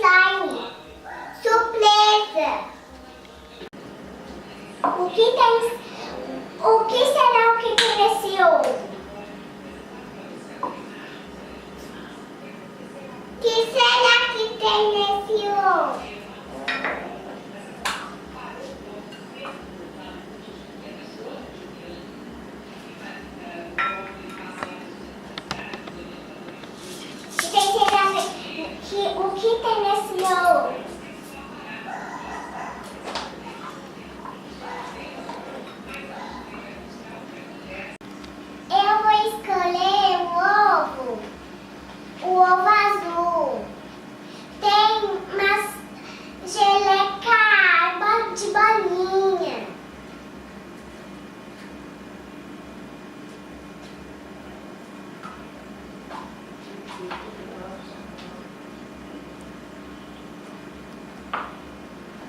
slime. Surpresa. O que será que tem nesse ovo? O que será que tem nesse ovo? O que tem nesse ovo? Eu vou escolher o ovo azul. Tem umas geleca água de bolinha.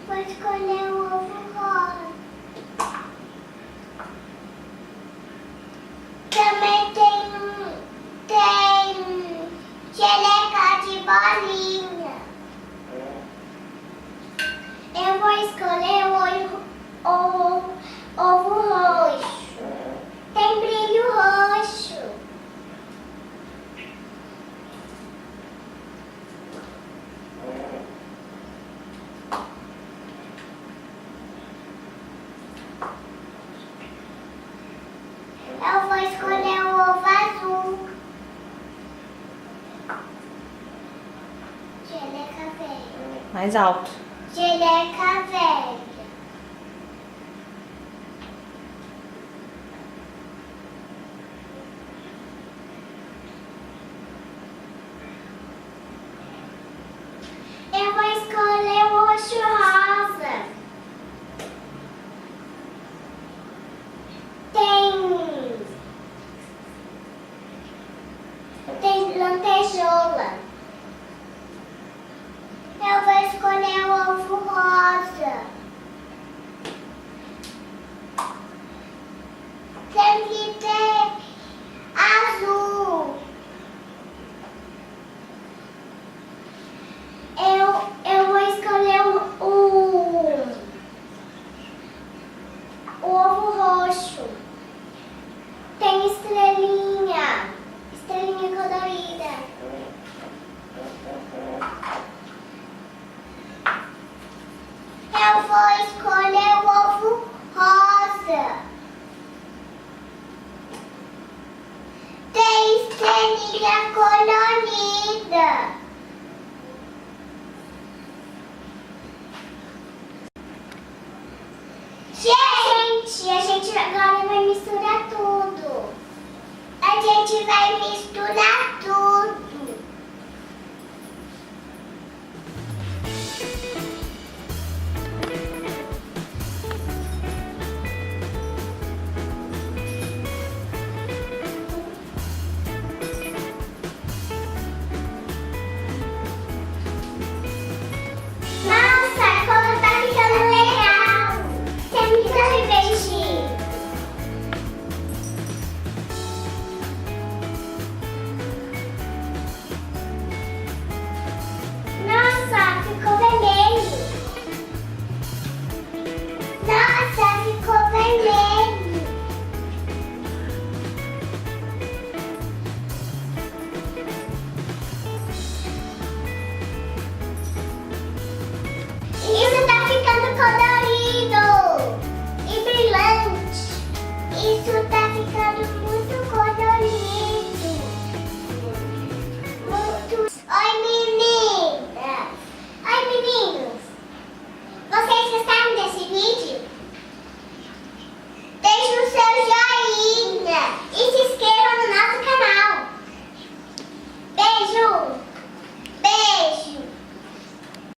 Vou escolher o ovo rosa. Também tem geleca de bolinha. Eu vou escolher o ovo roxo. Tem brilho roxo. Eu vou escolher o ovo azul. Geleca velha. Mais alto. Geleca velha. Eu vou escolher o roxo rosa. Tem lantejola. Eu vou escolher o ovo rosa. Tem que ter azul. Eu vou escolher o ovo roxo. Tem estrelinha colorida. Eu vou escolher o ovo rosa. Tem estrelinha colorida. Gente, a gente agora vai misturar tudo. A gente vai misturar tudo.